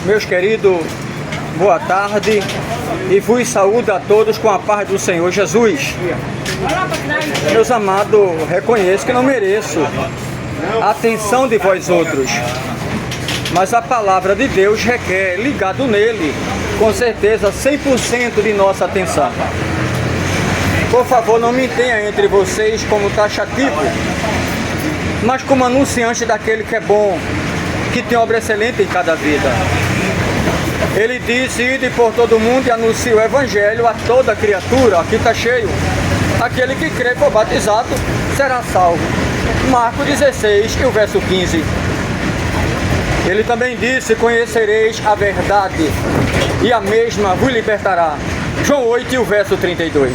Meus queridos, boa tarde e vos saúdo a todos com a paz do Senhor Jesus. Meus amados, reconheço que não mereço a atenção de vós outros, mas a palavra de Deus requer, ligado nele, com certeza 100% de nossa atenção. Por favor, não me tenha entre vocês como taxativo, mas como anunciante daquele que é bom, que tem obra excelente em cada vida. Ele disse: ide por todo mundo e anuncie o evangelho a toda criatura. Aqui está cheio. Aquele que crê e for batizado será salvo. Marcos 16 e o verso 15. Ele também disse: conhecereis a verdade e a mesma vos libertará. João 8 e o verso 32.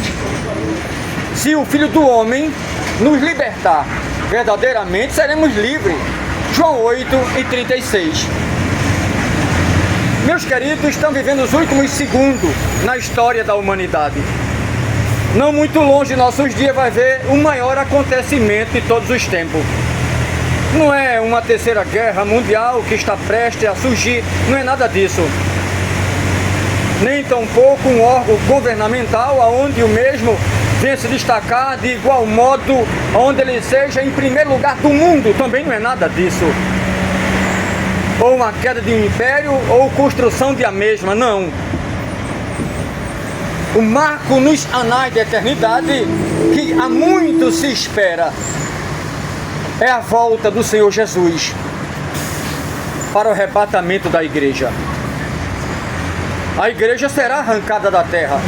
Se o Filho do Homem nos libertar, verdadeiramente seremos livres. João 8 e 36. Meus queridos, estão vivendo os últimos segundos na história da humanidade. Não muito longe de nossos dias vai ver o maior acontecimento de todos os tempos. Não é uma terceira guerra mundial que está prestes a surgir, não é nada disso. Nem tampouco um órgão governamental onde o mesmo venha se destacar de igual modo, onde ele seja em primeiro lugar do mundo, também não é nada disso. Ou uma queda de um império, ou construção de a mesma, não. O marco nos anais da eternidade, que há muito se espera, é a volta do Senhor Jesus para o arrebatamento da igreja. A igreja será arrancada da terra.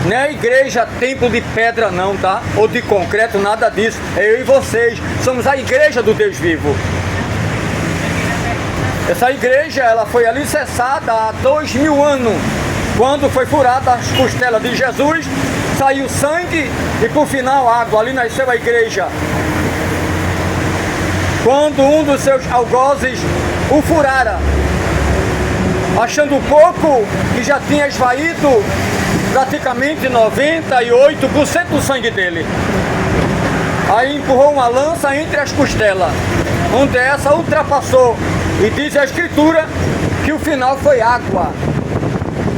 Não é a igreja templo de pedra não, tá? Ou de concreto, nada disso. Eu e vocês somos a igreja do Deus vivo. Essa igreja, ela foi alicerçada há 2000 anos. Quando foi furada as costelas de Jesus, saiu sangue e por final água. Ali nasceu a igreja. Quando um dos seus algozes o furara, achando pouco que já tinha esvaído praticamente 98% do sangue dele. Aí empurrou uma lança entre as costelas, onde essa ultrapassou. E diz a Escritura que o final foi água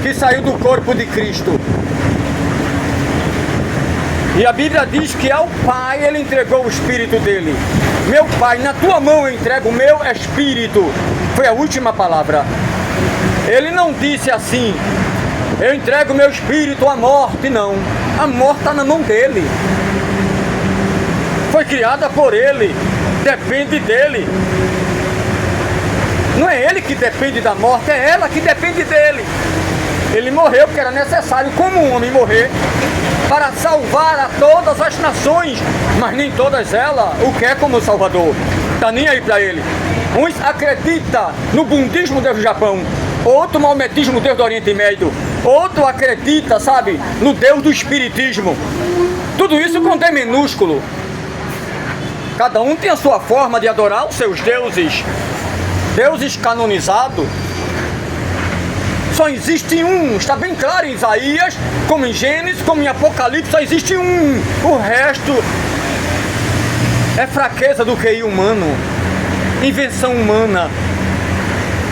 que saiu do corpo de Cristo. E a Bíblia diz que ao Pai ele entregou o Espírito dele. Meu Pai, na tua mão eu entrego o meu Espírito. Foi a última palavra. Ele não disse assim: eu entrego o meu Espírito à morte, não. A morte está na mão dele. Foi criada por ele. Depende dele. Não é ele que depende da morte, é ela que depende dele. Ele morreu porque era necessário, como um homem, morrer para salvar a todas as nações, mas nem todas elas o quer como Salvador. Está nem aí para ele. Uns acreditam no budismo do Japão, outro maometismo, Deus do Oriente Médio, outro acredita, sabe, no Deus do Espiritismo. Tudo isso com D minúsculo. Cada um tem a sua forma de adorar os seus deuses. Deuses canonizados. Só existe um, está bem claro em Isaías, como em Gênesis, como em Apocalipse, só existe um. O resto é fraqueza do QI humano, invenção humana.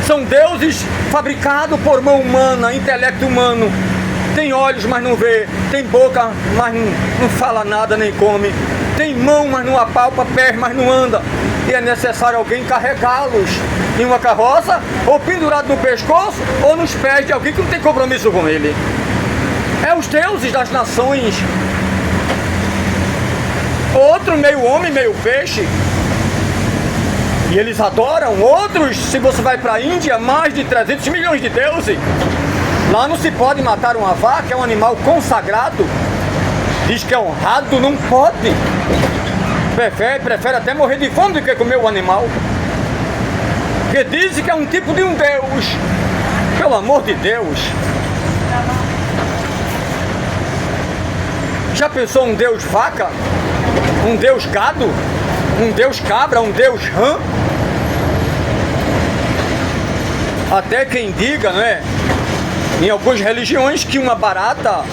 São deuses fabricados por mão humana, intelecto humano. Tem olhos, mas não vê. Tem boca, mas não fala nada, nem come. Tem mão, mas não apalpa, pés, mas não anda. E é necessário alguém carregá-los em uma carroça, ou pendurado no pescoço, ou nos pés de alguém que não tem compromisso com ele. É os deuses das nações. Outro meio homem, meio peixe. E eles adoram. Outros, se você vai para a Índia, mais de 300 milhões de deuses. Lá não se pode matar uma vaca, é um animal consagrado. Diz que é honrado, não pode. Prefere até morrer de fome do que comer o animal. Porque dizem que é um tipo de um Deus. Pelo amor de Deus. Já pensou um Deus vaca? Um Deus gado? Um Deus cabra? Um Deus rã? Até quem diga, né, em algumas religiões, que uma barata,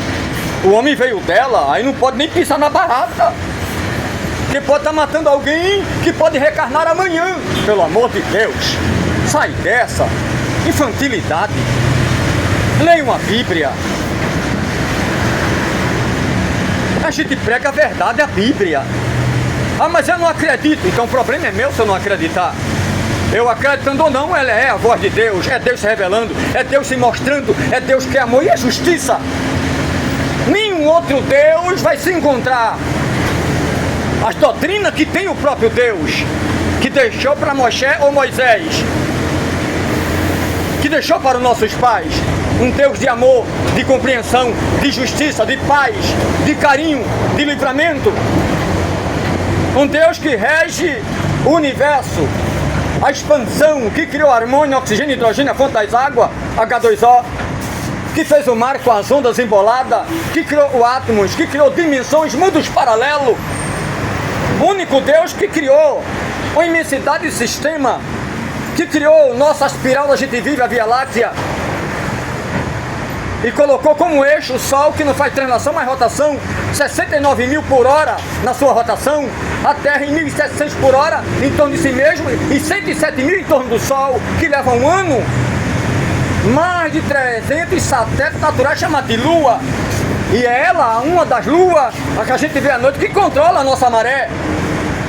o homem veio dela, aí não pode nem pensar na barata. Que pode estar matando alguém que pode reencarnar amanhã. Pelo amor de Deus, sai dessa. infantilidade. Leia uma Bíblia. A gente prega a verdade, a Bíblia. Ah, mas eu não acredito. Então o problema é meu se eu não acreditar. Eu acreditando ou não, ela é a voz de Deus. É Deus se revelando, é Deus se mostrando, é Deus que é amor e é justiça. Nenhum outro Deus vai se encontrar as doutrinas que tem o próprio Deus, que deixou para Moisés ou Moisés, que deixou para os nossos pais. Um Deus de amor, de compreensão, de justiça, de paz, de carinho, de livramento. Um Deus que rege o universo, a expansão, que criou harmônio, oxigênio, hidrogênio, a fonte das águas, H2O, que fez o mar com as ondas emboladas, que criou o átomos, que criou dimensões, mundos paralelos. O único Deus que criou uma imensidade de sistema, que criou nossa espiral onde a gente vive, a Via Láctea, e colocou como eixo o Sol, que não faz translação, mas rotação, 69 mil por hora na sua rotação, a Terra em 1.700 por hora em torno de si mesmo, e 107 mil em torno do Sol, que leva um ano. Mais de 300 satélites naturais chamados de Lua, e é ela, uma das luas, a que a gente vê à noite, que controla a nossa maré,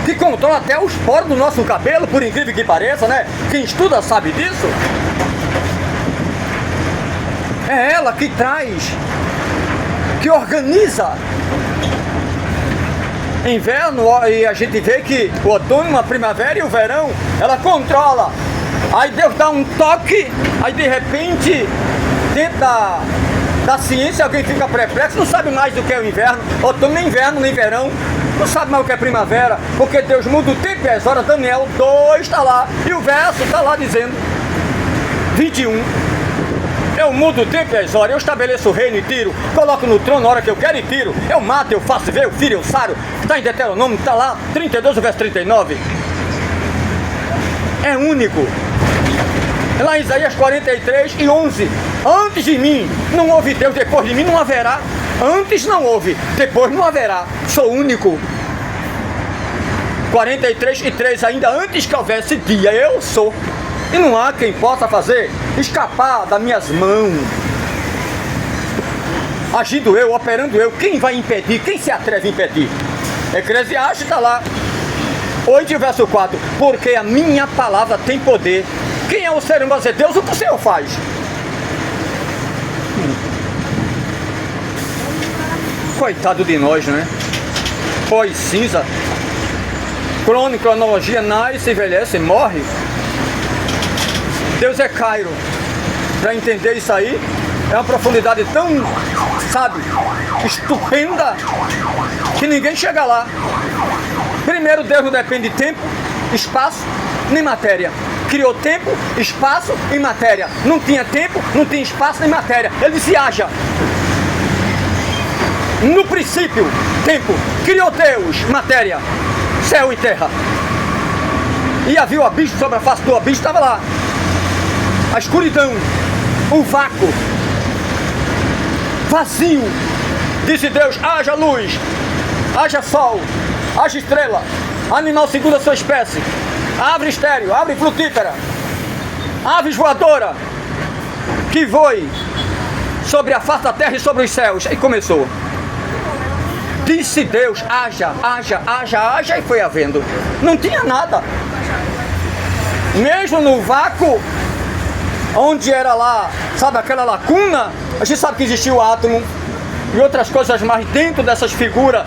que controla até os poros do nosso cabelo, por incrível que pareça, né? Quem estuda sabe disso. É ela que traz, que organiza inverno, e a gente vê que o outono, a primavera e o verão, ela controla. Aí Deus dá um toque, aí de repente, dentro da ciência, alguém fica perplexo, não sabe mais do que é o inverno, outono, nem inverno, nem verão, não sabe mais o que é primavera, porque Deus muda o tempo e as horas. Daniel 2 está lá, e o verso está lá dizendo, 21, eu mudo o tempo e as horas, eu estabeleço o reino e tiro, coloco no trono na hora que eu quero e tiro, eu mato, eu faço ver, eu firo, eu saro, está em Deuteronômio, está lá, 32, verso 39, é único. Lá em Isaías 43 e 11, antes de mim não houve Deus, depois de mim não haverá. Antes não houve, depois não haverá, sou único. 43 e 3, ainda antes que houvesse dia, eu sou. E não há quem possa fazer escapar das minhas mãos. Agindo eu, operando eu, quem vai impedir? Quem se atreve a impedir? Eclesiastes está lá, 8 verso 4, porque a minha palavra tem poder. Quem é o ser humano dizer, Deus, o que o Senhor faz? Coitado de nós, né? Pós cinza, cronologia, nasce, envelhece, morre. Deus é Cairo. Para entender isso aí, é uma profundidade tão, sabe, estupenda, que ninguém chega lá. Primeiro, Deus não depende de tempo, espaço, nem matéria. Criou tempo, espaço e matéria. Não tinha tempo, não tinha espaço nem matéria. Ele disse, haja. No princípio, tempo. Criou Deus, matéria, céu e terra. E havia o abismo, sobre a face do abismo estava lá. A escuridão, o vácuo, vazio. Disse Deus, haja luz, haja sol, haja estrela, animal segundo a sua espécie, árvore estéreo, árvore frutífera, aves voadora, que voe sobre a face da terra e sobre os céus. E começou. Disse Deus, haja, haja, haja, haja, e foi havendo. Não tinha nada. Mesmo no vácuo, onde era lá, sabe aquela lacuna, a gente sabe que existia o átomo e outras coisas mais dentro dessas figuras.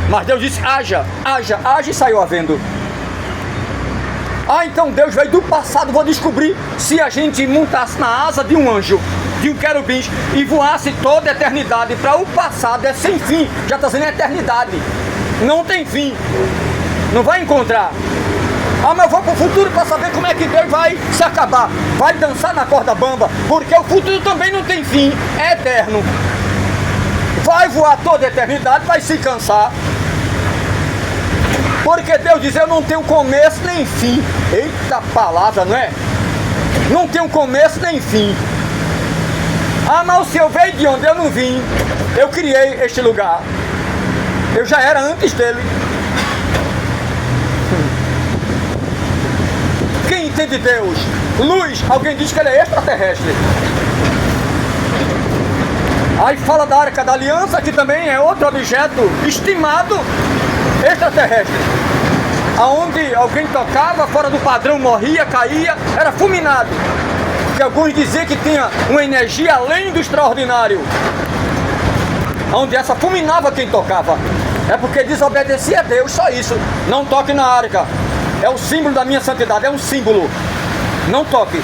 Mas Deus disse, haja, haja, haja, e saiu havendo. Ah, então Deus veio do passado, vou descobrir se a gente montasse na asa de um anjo, de um querubim, e voasse toda a eternidade. Para o passado é sem fim, já está sendo eternidade, não tem fim, não vai encontrar. Ah, mas eu vou para o futuro para saber como é que Deus vai se acabar, vai dançar na corda bamba, porque o futuro também não tem fim, é eterno. Vai voar toda a eternidade, vai se cansar. Porque Deus diz, eu não tenho começo nem fim. Eita palavra, não é? Não tenho começo nem fim. Ah, mas o Senhor veio de onde eu não vim. Eu criei este lugar. Eu já era antes dele. Quem entende Deus luz, alguém diz que ele é extraterrestre. Aí fala da Arca da Aliança, que também é outro objeto estimado extraterrestre, aonde alguém tocava fora do padrão, morria, caía, era fulminado, que alguns diziam que tinha uma energia além do extraordinário, onde essa fulminava quem tocava. É porque desobedecia a Deus, só isso. Não toque na arca, é o símbolo da minha santidade, é um símbolo. Não toque.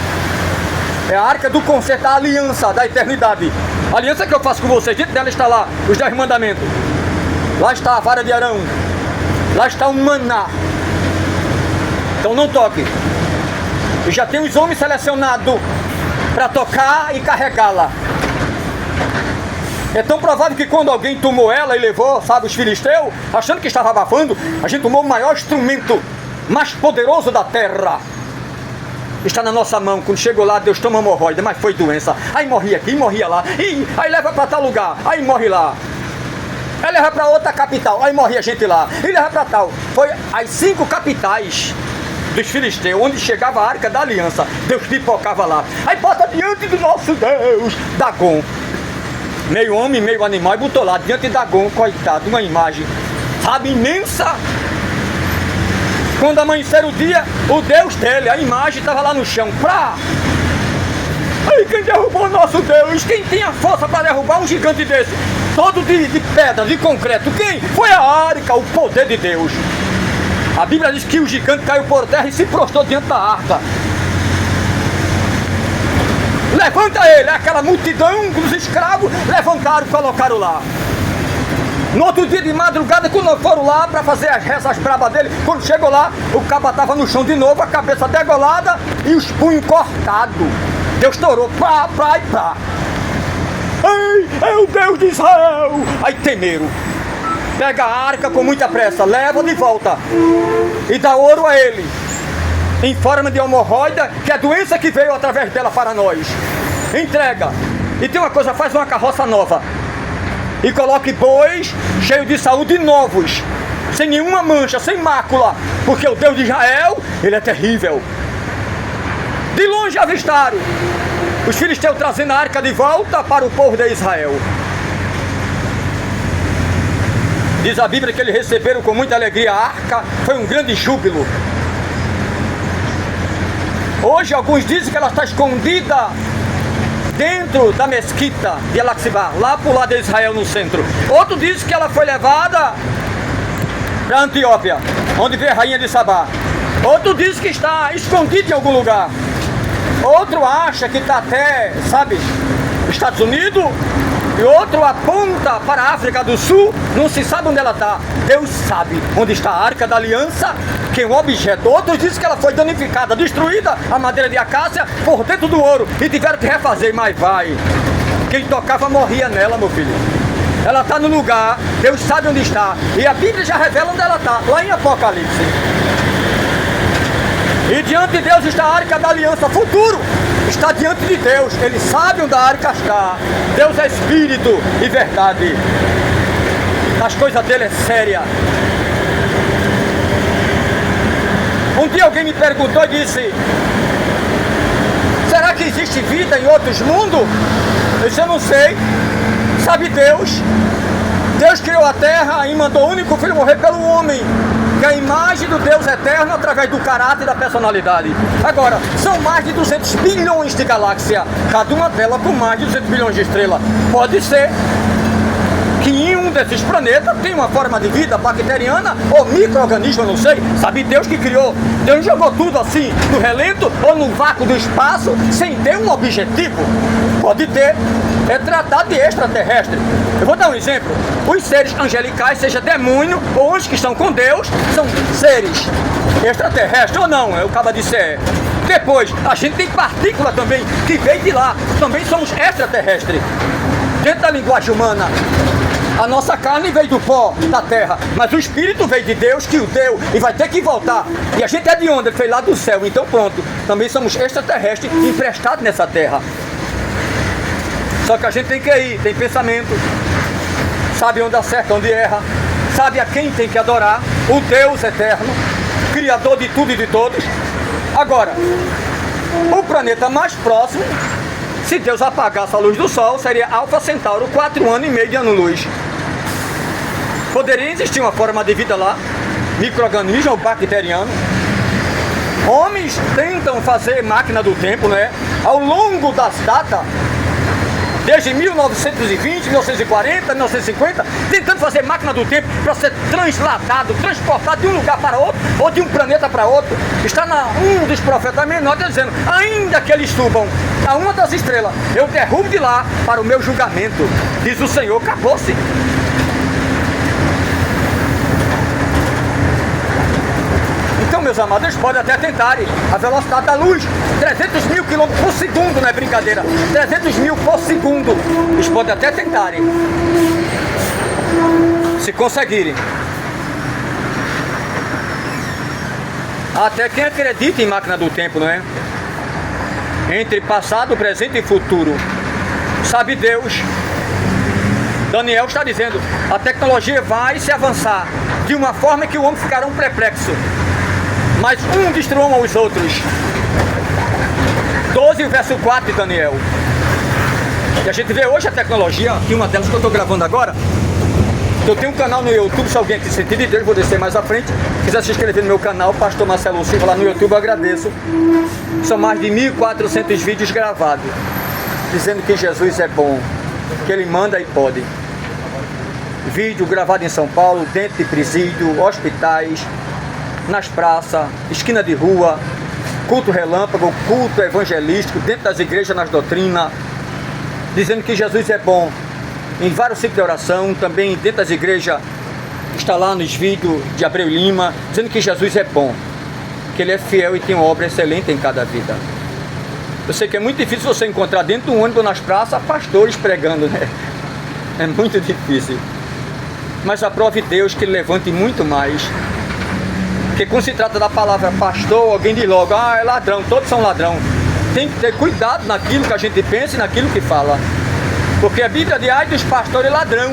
É a arca do concerto, da aliança, da eternidade. A aliança que eu faço com vocês, dentro dela está lá os 10 mandamentos. Lá está a vara de Arão. Lá está o maná. Então não toque. E já tem os homens selecionados para tocar e carregá-la. É tão provável que quando alguém tomou ela e levou, sabe, os filisteus, achando que estava abafando, a gente tomou o maior instrumento, mais poderoso da terra. Está na nossa mão. Quando chegou lá, Deus toma hemorroida, mas foi doença. Aí morria aqui, morria lá. E aí leva para tal lugar, aí morre lá. Aí leva para outra capital, aí morria gente lá. E leva para tal. Foi as 5 capitais dos filisteus, onde chegava a Arca da Aliança. Deus pipocava lá. Aí bota diante do nosso Deus, Dagon. Meio homem, meio animal, e botou lá diante de Dagon, coitado, uma imagem, sabe, imensa. Quando amanhecer o dia, o Deus dele, a imagem estava lá no chão. Aí quem derrubou o nosso Deus? Quem tinha força para derrubar um gigante desse? Todo de pedra, de concreto. Quem? Foi a arca, o poder de Deus. A Bíblia diz que o gigante caiu por terra e se prostrou diante da arca. Levanta ele, aquela multidão dos escravos levantaram e colocaram lá. No outro dia de madrugada, quando foram lá para fazer as rezas brabas dele, quando chegou lá, o caba estava no chão de novo, a cabeça degolada e os punhos cortados. Deus estourou, pá. Ei, é o Deus de Israel! Aí temeram. Pega a arca com muita pressa, leva de volta e dá ouro a ele, em forma de hemorroida, que é a doença que veio através dela para nós. Entrega. E tem uma coisa, faz uma carroça nova e coloque bois cheios de saúde novos, sem nenhuma mancha, sem mácula, porque o Deus de Israel, ele é terrível. De longe avistaram os filisteus trazendo a arca de volta para o povo de Israel. Diz a Bíblia que eles receberam com muita alegria a arca, foi um grande júbilo. Hoje alguns dizem que ela está escondida dentro da mesquita de Elaxibá, lá para o lado de Israel, no centro. Outro diz que ela foi levada para Antióquia, onde veio a rainha de Sabá. Outro diz que está escondida em algum lugar. Outro acha que está até, sabe, Estados Unidos. E outro aponta para a África do Sul, não se sabe onde ela está. Deus sabe onde está a Arca da Aliança, que é um objeto. Outros dizem que ela foi danificada, destruída, a madeira de acácia, por dentro do ouro, e tiveram que refazer, mas vai. Quem tocava morria nela, meu filho. Ela está no lugar, Deus sabe onde está, e a Bíblia já revela onde ela está, lá em Apocalipse. E diante de Deus está a Arca da Aliança, futuro. Está diante de Deus, ele sabe onde a arca está. Deus é espírito e verdade. As coisas dele é séria. Um dia alguém me perguntou e disse: será que existe vida em outros mundos? Eu disse: eu não sei. Sabe Deus? Deus criou a terra e mandou o único filho morrer pelo homem, que é a imagem do Deus eterno através do caráter e da personalidade. Agora, são mais de 200 bilhões de galáxias, cada uma delas com mais de 200 bilhões de estrelas. Pode ser que em um desses planetas tem uma forma de vida bacteriana ou micro-organismo, eu não sei. Sabe Deus que criou? Deus jogou tudo assim no relento ou no vácuo do espaço sem ter um objetivo. Pode ter. É tratado de extraterrestre. Eu vou dar um exemplo. Os seres angelicais, seja demônio ou anjos que estão com Deus, são seres extraterrestres ou não, eu acabo de ser. Depois, a gente tem partícula também, que veio de lá. Também somos extraterrestres. Dentro da linguagem humana, a nossa carne veio do pó da terra, mas o espírito veio de Deus, que o deu e vai ter que voltar. E a gente é de onde? Ele foi lá do céu, então pronto. Também somos extraterrestres emprestados nessa terra. Só que a gente tem que ir, tem pensamento, sabe onde acerta, onde erra, sabe a quem tem que adorar, o Deus eterno, Criador de tudo e de todos. Agora, O planeta mais próximo, se Deus apagasse a luz do Sol, seria Alfa Centauro, 4 anos e meio de ano-luz. Poderia existir uma forma de vida lá, micro-organismo ou bacteriano. Homens tentam fazer máquina do tempo, né? Ao longo das datas, desde 1920, 1940, 1950, tentando fazer máquina do tempo para ser transladado, transportado de um lugar para outro, ou de um planeta para outro. Está um dos profetas menores dizendo, ainda que eles subam a uma das estrelas, eu derrubo de lá para o meu julgamento, diz o Senhor. Acabou-se. Então, meus amados, eles podem até tentarem a velocidade da luz, 300 mil quilômetros por segundo, não é brincadeira, 300 mil por segundo, eles podem até tentarem, se conseguirem. Até quem acredita em máquina do tempo, não é? Entre passado, presente e futuro, sabe Deus. Daniel está dizendo, a tecnologia vai se avançar de uma forma que o homem ficará perplexo, mas um destruam os outros. 12, verso 4 de Daniel. E a gente vê hoje a tecnologia, aqui uma delas que eu estou gravando agora. Eu tenho um canal no YouTube, se alguém tem sentido de Deus, vou descer mais à frente. Quiser se inscrever no meu canal, Pastor Marcelo Silva, lá no YouTube, eu agradeço. São mais de 1.400 vídeos gravados, dizendo que Jesus é bom, que Ele manda e pode. Vídeo gravado em São Paulo, dentro de presídio, hospitais, nas praças, esquina de rua, culto relâmpago, culto evangelístico, dentro das igrejas, nas doutrinas, dizendo que Jesus é bom, em vários ciclos de oração, também dentro das igrejas, está lá nos vídeos de Abreu Lima, dizendo que Jesus é bom, que Ele é fiel e tem uma obra excelente em cada vida. Eu sei que é muito difícil você encontrar dentro do ônibus, nas praças, pastores pregando, né? É muito difícil. Mas aprove Deus que Ele levante muito mais. Porque quando se trata da palavra pastor, alguém diz logo, é ladrão, todos são ladrão. Tem que ter cuidado naquilo que a gente pensa e naquilo que fala. Porque a Bíblia diz, ai dos pastores ladrão.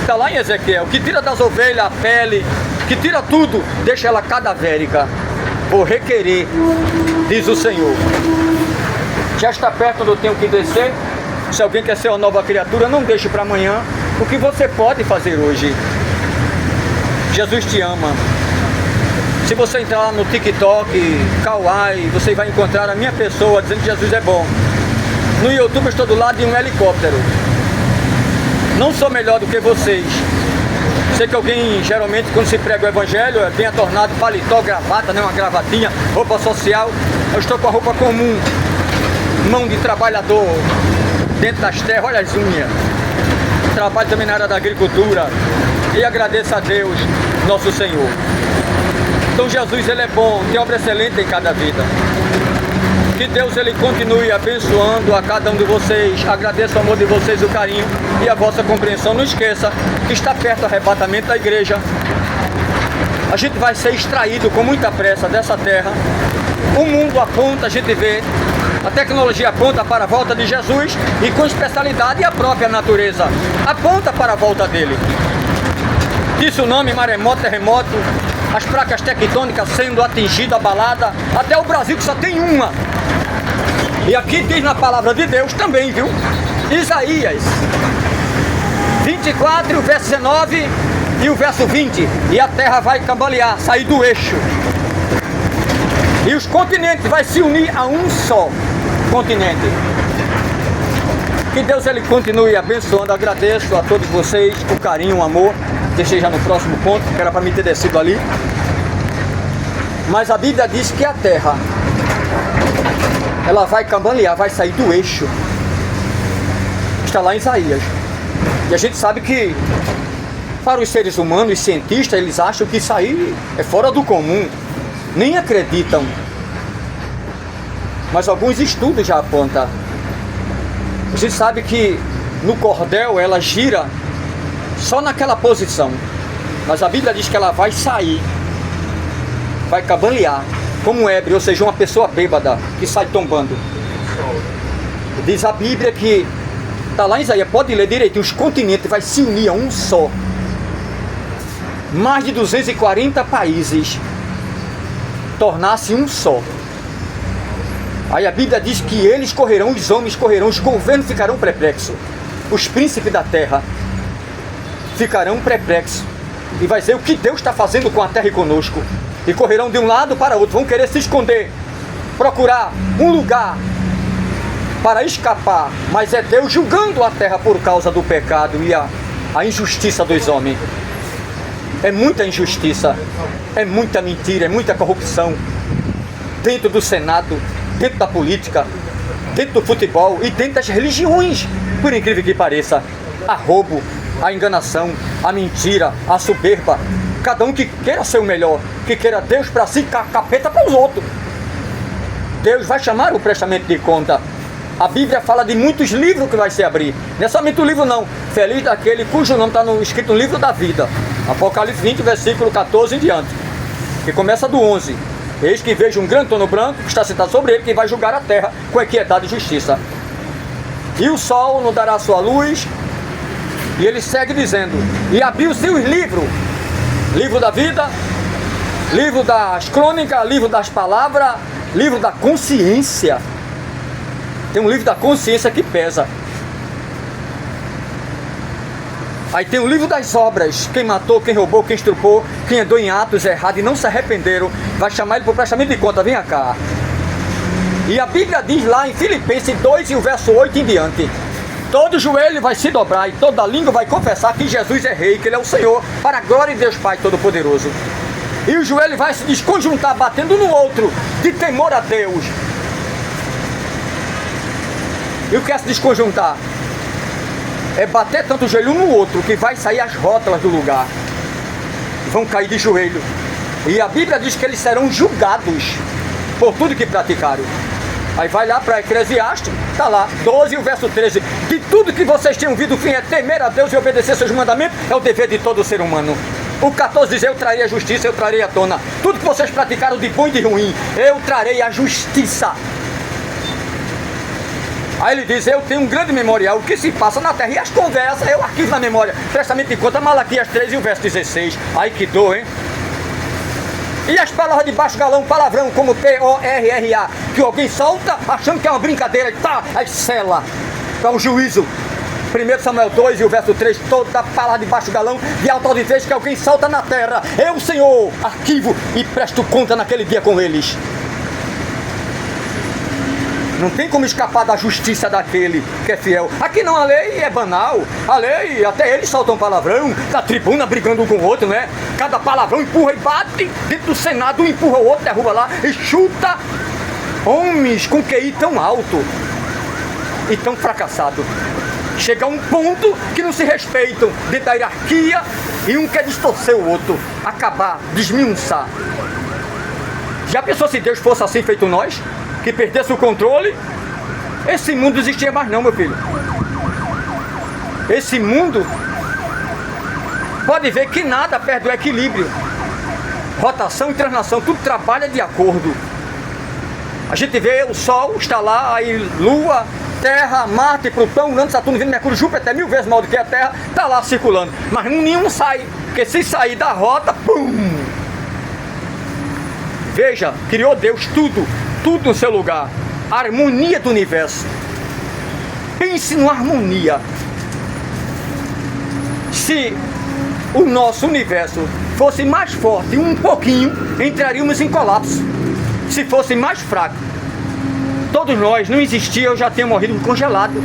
Está lá em Ezequiel, que tira das ovelhas a pele, que tira tudo, deixa ela cadavérica. Vou requerer, diz o Senhor. Já está perto onde eu tenho que descer. Se alguém quer ser uma nova criatura, não deixe para amanhã o que você pode fazer hoje. Jesus te ama. Se você entrar lá no TikTok, Kawaii, você vai encontrar a minha pessoa dizendo que Jesus é bom. No YouTube eu estou do lado de um helicóptero. Não sou melhor do que vocês. Sei que alguém, geralmente, quando se prega o evangelho, é bem atornado, paletó, gravata, né, uma gravatinha, roupa social. Eu estou com a roupa comum, mão de trabalhador, dentro das terras, olha as unhas. Trabalho também na área da agricultura. E agradeço a Deus, nosso Senhor. Então Jesus, Ele é bom, tem obra excelente em cada vida. Que Deus, Ele continue abençoando a cada um de vocês. Agradeço o amor de vocês, o carinho e a vossa compreensão. Não esqueça que está perto o arrebatamento da igreja. A gente vai ser extraído com muita pressa dessa terra. O mundo aponta, a gente vê, a tecnologia aponta para a volta de Jesus e com especialidade a própria natureza aponta para a volta dele. Tsunami, maremoto, terremoto, as placas tectônicas sendo atingidas, abaladas, até o Brasil que só tem uma. E aqui diz na palavra de Deus também, viu? Isaías 24, o verso 19 e o verso 20. E a terra vai cambalear, sair do eixo. E os continentes vai se unir a um só continente. Que Deus, Ele continue abençoando. Agradeço a todos vocês o carinho, o amor. Deixei já no próximo ponto, que era para mim ter descido ali. Mas a Bíblia diz que a terra, ela vai cambalear, vai sair do eixo. Está lá em Isaías. E a gente sabe que para os seres humanos, os cientistas, eles acham que isso aí é fora do comum. Nem acreditam. Mas alguns estudos já apontam. A gente sabe que no cordel ela gira só naquela posição. Mas a Bíblia diz que ela vai sair, vai cambalear, como um ébrio, ou seja, uma pessoa bêbada que sai tombando. Diz a Bíblia que, está lá em Isaías, pode ler direito, os continentes vai se unir a um só. Mais de 240 países tornar-se um só. Aí a Bíblia diz que eles correrão, os homens correrão, os governos ficarão perplexos. Os príncipes da terra ficarão perplexos. E vai dizer o que Deus está fazendo com a terra e conosco. E correrão de um lado para outro, vão querer se esconder, procurar um lugar para escapar. Mas é Deus julgando a terra por causa do pecado e a injustiça dos homens. É muita injustiça, é muita mentira, é muita corrupção. Dentro do Senado, dentro da política, dentro do futebol e dentro das religiões, por incrível que pareça. A roubo, a enganação, a mentira, a soberba. Cada um que queira ser o melhor, que queira Deus para si, capeta para os outros. Deus vai chamar o prestamento de conta. A Bíblia fala de muitos livros que vai se abrir. Não é somente o livro não. Feliz daquele cujo nome está escrito no livro da vida. Apocalipse 20, versículo 14 em diante. Que começa do 11. Eis que vejo um grande trono branco que está sentado sobre ele, que vai julgar a terra com equidade e justiça. E o sol não dará sua luz. E ele segue dizendo, e abriu-se os livros. Livro da vida, livro das crônicas, livro das palavras, livro da consciência. Tem um livro da consciência que pesa. Aí tem o livro das obras. Quem matou, quem roubou, quem estrupou, quem andou em atos errados e não se arrependeram, vai chamar ele para o prestamento de conta. Venha cá. E a Bíblia diz lá em Filipenses 2 e o verso 8 em diante: todo joelho vai se dobrar e toda língua vai confessar que Jesus é Rei, que Ele é o Senhor, para a glória de Deus Pai Todo-Poderoso. E o joelho vai se desconjuntar, batendo no outro, de temor a Deus. E o que é se desconjuntar? É bater tanto o joelho um no outro, que vai sair as rótulas do lugar. Vão cair de joelho. E a Bíblia diz que eles serão julgados por tudo que praticaram. Aí vai lá para Eclesiastes, está lá, 12 e o verso 13. De tudo que vocês têm ouvido, o fim é temer a Deus e obedecer seus mandamentos, é o dever de todo ser humano. O 14 diz, eu trarei a justiça, eu trarei à tona. Tudo que vocês praticaram de bom e de ruim, eu trarei a justiça. Aí ele diz, eu tenho um grande memorial, o que se passa na terra, e as conversas, eu arquivo na memória. Prestamento de conta, Malaquias 3 e o verso 16. Ai que dor, hein? E as palavras de baixo galão, palavrão, como P-O-R-R-A, que alguém solta achando que é uma brincadeira, tá, aí sela para o juízo. 1 Samuel 2 e o verso 3, toda palavra de baixo galão, de alta auditez que alguém solta na terra, eu, Senhor, arquivo e presto conta naquele dia com eles. Não tem como escapar da justiça daquele que é fiel. Aqui não, a lei é banal. A lei, até eles soltam palavrão, na tribuna brigando um com o outro, né? Cada palavrão empurra e bate. Dentro do Senado, um empurra o outro, derruba lá e chuta. Homens com QI tão alto e tão fracassado. Chega a um ponto que não se respeitam dentro da hierarquia e um quer distorcer o outro, acabar, desmiunçar. Já pensou se Deus fosse assim feito nós? Que perdesse o controle? Esse mundo não existia mais não, meu filho. Esse mundo, pode ver que nada perde o equilíbrio. Rotação e translação, tudo trabalha de acordo. A gente vê o Sol, está lá, aí Lua, Terra, Marte, Plutão, Urano, Saturno, Vênus, Mercúrio, Júpiter, 1000 vezes maior do que a Terra, está lá circulando. Mas nenhum sai, porque se sair da rota, pum! Veja, criou Deus tudo no seu lugar. A harmonia do universo. Pense numa harmonia. Se o nosso universo fosse mais forte um pouquinho, entraríamos em colapso. Se fosse mais fraco, todos nós não existia, eu já tinha morrido congelado.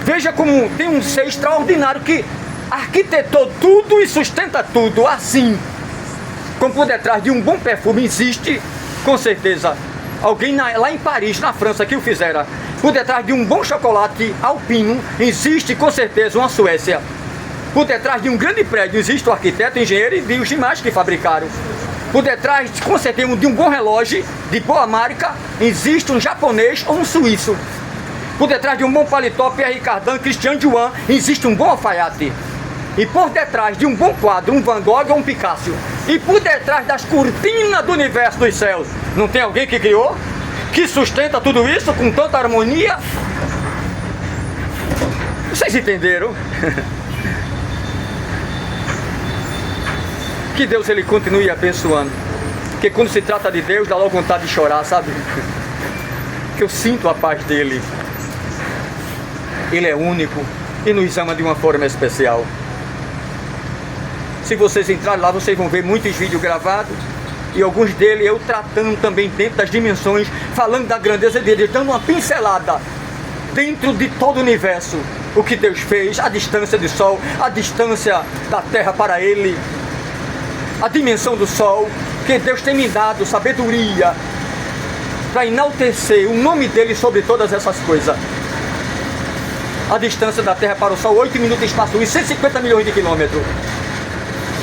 Veja como tem um ser extraordinário que arquitetou tudo e sustenta tudo assim. Como por detrás de um bom perfume existe, com certeza, alguém lá em Paris, na França, que o fizera. Por detrás de um bom chocolate alpino, existe com certeza uma Suécia. Por detrás de um grande prédio, existe o arquiteto, engenheiro e os demais que fabricaram. Por detrás, com certeza, de um bom relógio, de boa marca, existe um japonês ou um suíço. Por detrás de um bom paletó, Pierre Cardin, Christian Dior, existe um bom alfaiate. E por detrás de um bom quadro, um Van Gogh ou um Picasso. E por detrás das cortinas do universo dos céus, não tem alguém que criou? Que sustenta tudo isso com tanta harmonia? Vocês entenderam? Que Deus ele continue abençoando. Porque quando se trata de Deus, dá logo vontade de chorar, sabe? que eu sinto a paz dele. Ele é único e nos ama de uma forma especial. Se vocês entrarem lá, vocês vão ver muitos vídeos gravados e alguns deles eu tratando também dentro das dimensões, falando da grandeza dele, dando uma pincelada dentro de todo o universo, o que Deus fez, a distância do Sol, a distância da Terra para Ele, a dimensão do Sol, que Deus tem me dado sabedoria para enaltecer o nome dele sobre todas essas coisas. A distância da Terra para o Sol, 8 minutos de espaço-luz, 150 milhões de quilômetros.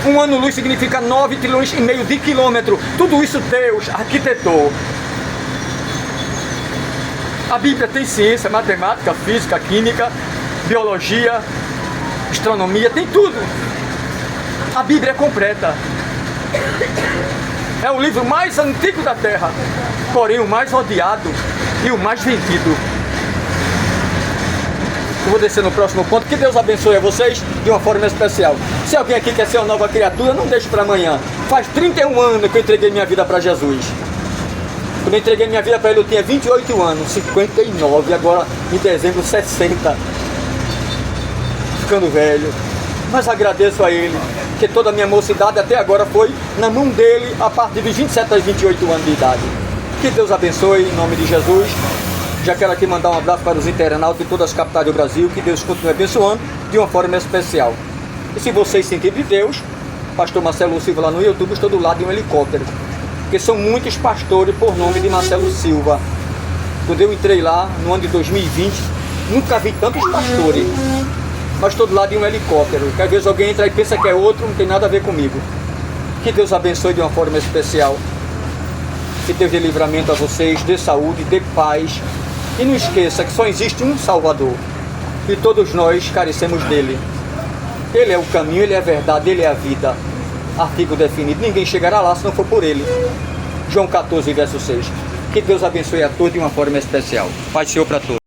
Um ano-luz significa 9 trilhões e meio de quilômetros. Tudo isso Deus arquitetou. A Bíblia tem ciência, matemática, física, química, biologia, astronomia, tem tudo. A Bíblia é completa. É o livro mais antigo da Terra, porém o mais odiado e o mais vendido. Eu vou descer no próximo ponto. Que Deus abençoe a vocês de uma forma especial. Se alguém aqui quer ser uma nova criatura, não deixe para amanhã. Faz 31 anos que eu entreguei minha vida para Jesus. Quando eu entreguei minha vida para Ele, eu tinha 28 anos, 59, agora em dezembro 60. Ficando velho. Mas agradeço a Ele, que toda a minha mocidade até agora foi na mão dEle, a partir dos 27 a 28 anos de idade. Que Deus abençoe, em nome de Jesus. Já quero aqui mandar um abraço para os internautas de todas as capitais do Brasil, que Deus continue abençoando de uma forma especial. E se vocês sentirem de Deus, pastor Marcelo Silva lá no YouTube, estou do lado de um helicóptero. Porque são muitos pastores por nome de Marcelo Silva. Quando eu entrei lá, no ano de 2020, nunca vi tantos pastores. Mas estou do lado de um helicóptero. Que às vezes alguém entra e pensa que é outro, não tem nada a ver comigo. Que Deus abençoe de uma forma especial. Que Deus dê livramento a vocês, dê saúde, dê paz. E não esqueça que só existe um Salvador. E todos nós carecemos dele. Ele é o caminho, ele é a verdade, ele é a vida. Artigo definido. Ninguém chegará lá se não for por ele. João 14, verso 6. Que Deus abençoe a todos de uma forma especial. Paz do Senhor para todos.